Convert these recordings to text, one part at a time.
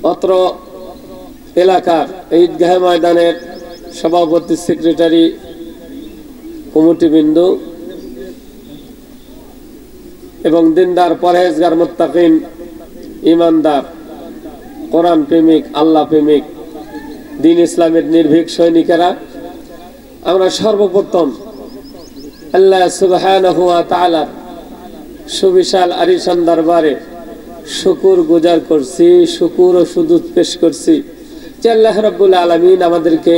অত্র এলাকার ঈদগাহ ময়দানের সভাপতি, সেক্রেটারি, কমিটিবৃন্দ এবং দিনদার, পরহেজগার, মুত্তাকিন, ইমানদার, কোরআন প্রেমিক, আল্লাহ প্রেমিক, দ্বীন ইসলামের নির্ভীক সৈনিকেরা, আমরা সর্বপ্রথম আল্লাহ সুবহানাহু ওয়া তাআলা সুবিশাল আরিশান দরবারে শুকর গুজার করছি, শুকর ও সুজুদ পেশ করছি যে আল্লাহ রাব্বুল আলামিন আমাদেরকে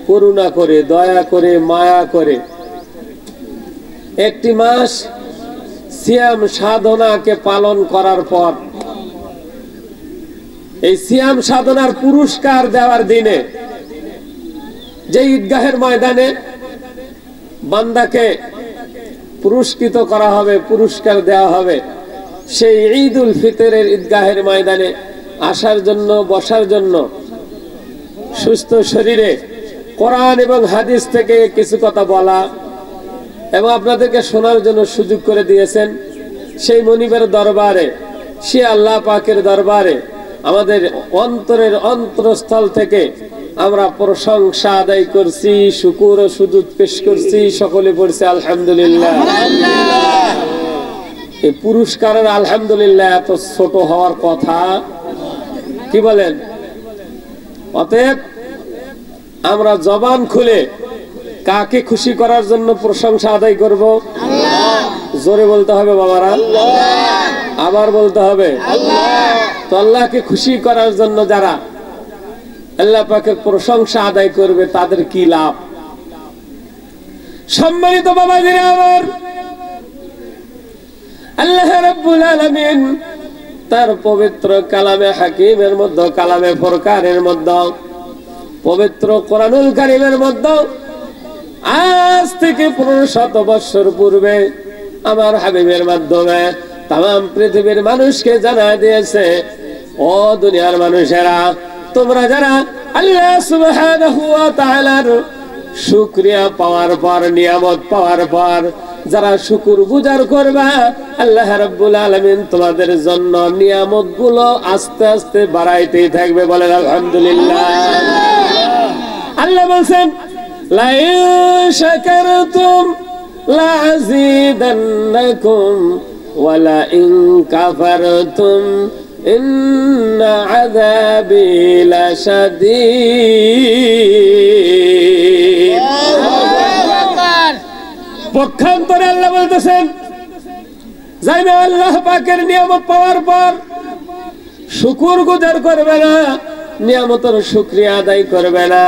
করুণা করে, দয়া করে, মায়া করে একটি মাস সিয়াম সাধনাকে পালন করার পর এই সিয়াম সাধনার পুরস্কার দেওয়ার দিনে যে ঈদগাহের ময়দানে বান্দাকে পুরস্কৃত করা হবে, পুরস্কার দেওয়া হবে, সেই ঈদুল ফিতরের ঈদগাহের ময়দানে আসার জন্য, বসার জন্য, সুস্থ শরীরে কোরআন এবং হাদিস থেকে কিছু কথা বলা এবং আপনাদেরকে শোনার জন্য সুযোগ করে দিয়েছেন সেই মনিবের দরবারে, সে আল্লাহ পাকের দরবারে আমাদের অন্তরের অন্তরস্থল থেকে আমরা প্রশংসা আদায় করছি, শুকর ও সুজুদ পেশ করছি, সকলে পড়ছে আলহামদুলিল্লাহ। এই পুরস্কারের আলহামদুলিল্লাহ এত ছোট হওয়ার কথা? কি বলেন? অতএব আমরা জবান খুলে কাকে খুশি করার জন্য প্রশংসা আদায় করব? জোরে বলতে হবে বাবারা, আবার বলতে হবে। তো আল্লাহকে খুশি করার জন্য যারা আল্লাহ পাকের প্রশংসা আদায় করবে তাদের কি লাভ? সম্মানিত বাবাজিরা আমার, আল্লাহ রাব্বুল আলামিন তার পবিত্র কালামে হাকিমের মধ্যে, কালামে ফুরকানের মধ্যে, পবিত্র কোরআনুল কারীমের মধ্যে আজ থেকে 1500 বছর পূর্বে আমার হাবিবের মাধ্যমে তাম পৃথিবীর মানুষকে জানায় দিয়েছে, ও দুনিয়ার মানুষেরা, তোমরা যারা আল্লাহ সুবহানাহু ওয়া তাআলার শুকরিয়া পাওয়ার পর, নিয়ামত পাওয়ার পর যারা শুকর গুজার করবা, আল্লাহ রাব্বুল আলামিন তোমাদের জন্য নিয়ামত গুলো আস্তে আস্তে বাড়াইতেই থাকবে। বলেন আলহামদুলিল্লাহ। আল্লাহ বলেন, লা ইন শাকারতুম লাযীদান্নাকুম ওয়া লা ইন কাফারতুম ইন্না আযাবি লাশাদীদ। পক্ষান্তরে আল্লাহ বলতেছেন, যাইবে আল্লাহ পাকের নিয়ামত পাওয়ার পর শুকর গুজার করবে না, নিয়ামতের শুকরিয়া আদায় করবে না,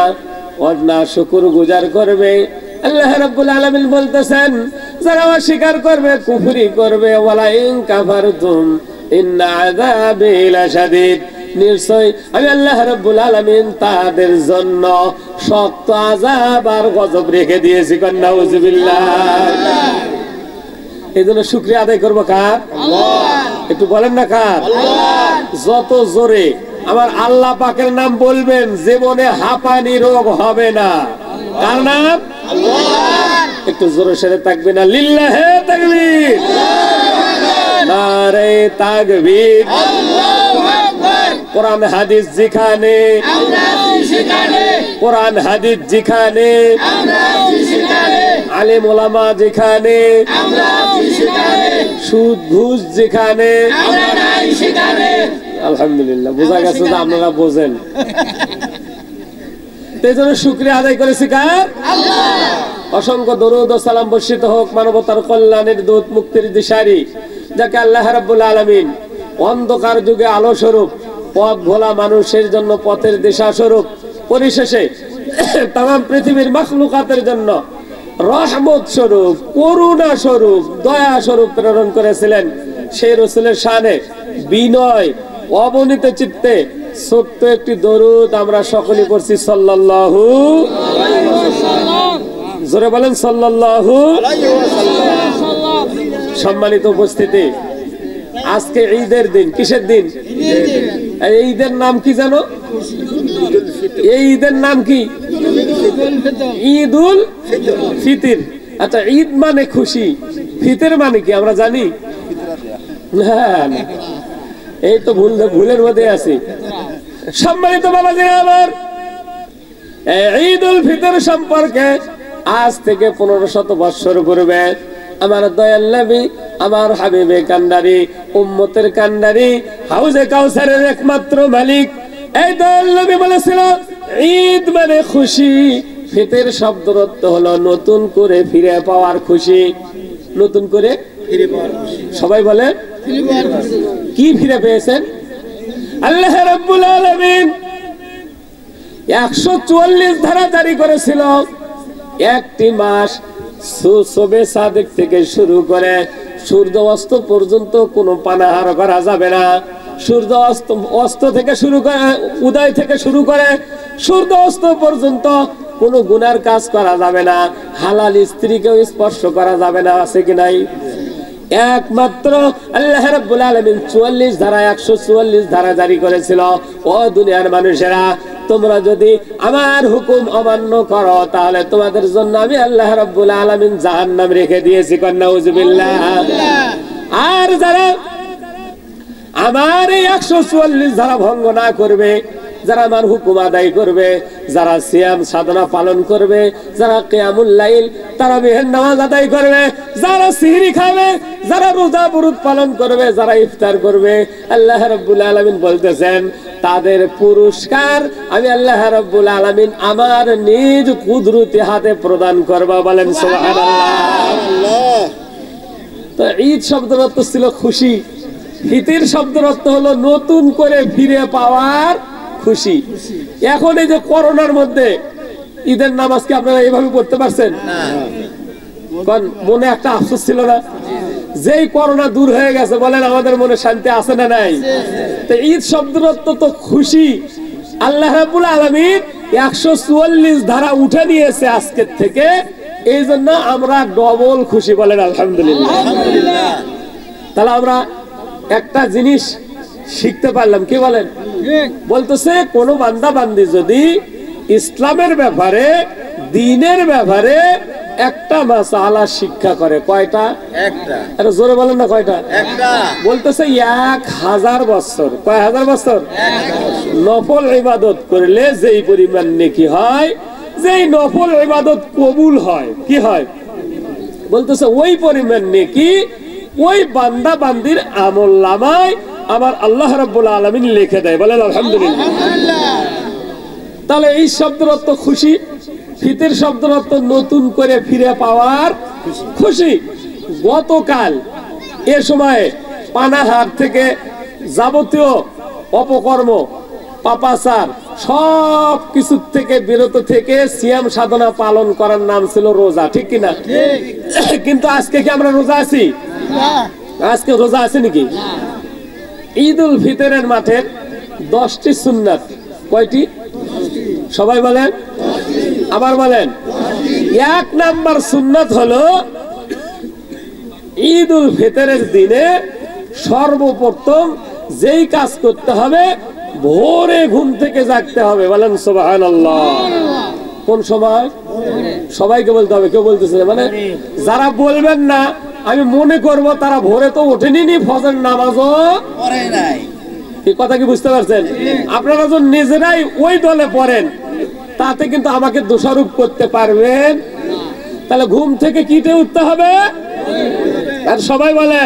না শুকর গুজার করবে, আল্লাহ রাব্বুল আলামিন বলতেছেন যারা অস্বীকার করবে, কুফরি করবে, ওয়ালা ইন কাফারতুম ইন্না আযাবি লাশাদীদ, নিশ্চয় আমি আল্লাহ রাব্বুল আলামিন তাদের জন্য শক্ত আযাব আর গজব রেখে দিয়েছি। নাউযুবিল্লাহ। এইজন্য শুকরিয়া আদায় করব কার? আল্লাহ। একটু বলেন না কার? আল্লাহ। যত জোরে আমার আল্লাহ পাকের নাম বলবেন, জীবনে হাঁপানি রোগ হবে না। কার নাম? আল্লাহ। একটু জোরে সেরে থাকবে না? লিল্লাহে তাকবীর, নারে তাকবীর, আল্লাহু আকবার। কোরআন হাদিস যেখানে আমরা সেখানে, কোরআন হাদিস যেখানে আমরা সেখানে, আলেম ওলামা যেখানে আমরা সেখানে, সুদ ঘুষ যেখানে আমরা নাই সেখানে। আলহামদুলিল্লাহ, বোঝা গেছে যে আপনারা বোঝেন। তেজন্য শুকরিয়া আদায় করেছি কার? আল্লাহ। অসংখ্য দরুদ ও সালাম বর্ষিত হোক মানবতার কল্যাণের দূত, মুক্তির দিশারি, যাকে আল্লাহ রাব্বুল আলামিন অন্ধকার যুগে আলো স্বরূপ, পথ ভোলা মানুষের জন্য পথের দিশা স্বরূপ, পরিশেষে তাম পৃথিবীর মাখলুকাতের জন্য রহমত স্বরূপ, করুণা স্বরূপ, দয়া স্বরূপ প্রেরণ করেছিলেন। সেই রাসূলের শানে বিনয় অবনীত চিত্তে ছোট্ট একটি দরুদ আমরা সকলে পড়ছি, সাল্লাল্লাহু আলাইহি ওয়াসাল্লাম। জোরে বলেন সাল্লাল্লাহু আলাইহি ওয়াসাল্লাম। সম্মানিত উপস্থিতি, আজকে ঈদের দিন। কিসের দিন? এই ঈদের নাম কি জানো? এই ঈদের নাম কি? ঈদুল ফিতর। আচ্ছা, ঈদ মানে খুশি, ফিতর মানে কি আমরা জানি না? এই তো ভুলের মধ্যে আছি। সম্মানিত বাবাজিরা আমার, ঈদ উল ফিতর সম্পর্কে আজ থেকে 1500 বছর পূর্বে আমার দয়াল নবী, আমার হাবিবে কান্ডারি, উম্মতের কান্ডারি, হাউজে কাউসারের একমাত্র মালিক এই দয়াল নবী বলেছিল, ঈদ মানে খুশি। ফিতর শব্দের অর্থ হলো নতুন করে ফিরে পাওয়ার খুশি। নতুন করে ফিরে পাওয়ার খুশি। সবাই বলে কি ফিরে পেয়েছেন? আল্লাহ রাব্বুল আলামিন 144 ধারা জারি করেছিল। একটি মাস সুবে সাদেক থেকে শুরু করে সূর্য অস্ত পর্যন্ত কোনো পানাহার করা যাবে না। সূর্য অস্ত থেকে শুরু করে, উদয় থেকে শুরু করে সূর্য অস্ত পর্যন্ত কোনো গুনার কাজ করা যাবে না। হালাল স্ত্রীকেও স্পর্শ করা যাবে না। আছে কি নাই? একমাত্র আল্লাহ রাব্বুল আলামিন 44 ধারা 144 ধারা জারি করেছিল। ও দুনিয়ার মানুষেরা, তোমরা যদি আমার হুকুম অমান্য করো তাহলে তোমাদের জন্য আমি আল্লাহ রাব্বুল আলামিন জাহান্নাম রেখে দিয়েছি। নাউজুবিল্লাহ। আর যারা আমার এই 144 ধারা ভঙ্গ না করবে, যারা আমার হুকুম আদায় করবে, যারা সিয়াম সাধনা পালন করবে, যারা কিয়ামুল লাইল তারাবিহের নামাজ আদায় করবে, যারা সিহরি খাবে, যারা রোজা বুরুদ পালন করবে, যারা ইফতার করবে, আল্লাহ রাব্বুল আলামিন বলতেছেন তাদের পুরস্কার আমি আল্লাহ রাব্বুল আলামিন আমার নিজ কুদরতি হাতে প্রদান করব। বলেন সুবহানাল্লাহ। তো ঈদ শব্দের অর্থ ছিল খুশি। ফিতর শব্দের অর্থ হলো নতুন করে ফিরে পাওয়ার খুশি। এখন এই যে করোনার মধ্যে ঈদের নামাজ কি আপনারা এইভাবে পড়তে পারছেন? মনে একটা আফসোস ছিল না? যেই করোনা দূর হয়ে গেছে, বলেন আমাদের মনে শান্তি আছে না নাই? তো ঈদ শব্দের অর্থ তো খুশি। আল্লাহ রাব্বুল আলামিন 144 ধারা উঠে নিয়েছে আজকের থেকে, এই জন্য আমরা ডবল খুশি। বলেন আলহামদুলিল্লাহ। তাহলে আমরা একটা জিনিস শিখতে পারলাম, কি বলেন? বলতেছে কোন বান্দা বান্দি যদি ইসলামের ব্যাপারে, দ্বীনের ব্যাপারে একটা মাসালা শিক্ষা করে, কয়টা? একটা। আরে জোরে বলেন না, কয়টা? একটা। বলতেছে 1000 বছর। কয় হাজার বছর? নফল ইবাদত করলে যেই পরিমাণ নেকি হয়, যেই নফল ইবাদত কবুল হয়, কি হয়? বলতেছে ওই পরিমাণ নেকি ওই বান্দা বান্দির আমলনামায় আমার আল্লাহ রাব্বুল আলামিন লিখে দেয়। বলেন আলহামদুলিল্লাহ। তাহলে এই শব্দের অর্থ খুশি। ফিতর শব্দের অর্থ নতুন করে ফিরে পাওয়ার খুশি। গতকাল এ সময়ে পানাহার থেকে যাবতীয় অপকর্ম, পাপাচার সব কিছু থেকে বিরত থেকে সিয়াম সাধনা পালন করার নাম ছিল রোজা। ঠিক কিনা? কিন্তু আজকে কি আমরা রোজা আছি? আজকে রোজা আছে নাকি? ঈদ উল ফিতরের মাঠের 10টি সুন্নাত। কয়টি? সবাই বলেন, আবার বলেন। 1 নাম্বার সুন্নাত হলো ঈদ উল ফিতরের দিনে সর্বপ্রথম যেই কাজ করতে হবে, ভোরে ঘুম থেকে জাগতে হবে। বলেন সুবহানাল্লাহ। কোন সময়? সবাইকে বলতে হবে, কেউ বলতেছে মানে যারা বলবেন না আমি মনে করব তারা ভোরে তো ওঠেনি, ফজর নামাজও পড়ে নাই। এই কথা কি বুঝতে পারছেন? আপনারা যখন নিজেরাই ওই দলে পড়েন তাতে কিন্তু আমাকে দোষারোপ করতে পারবেন। তাহলে ঘুম থেকে কিতে উঠতে হবে? আর সবাই বলে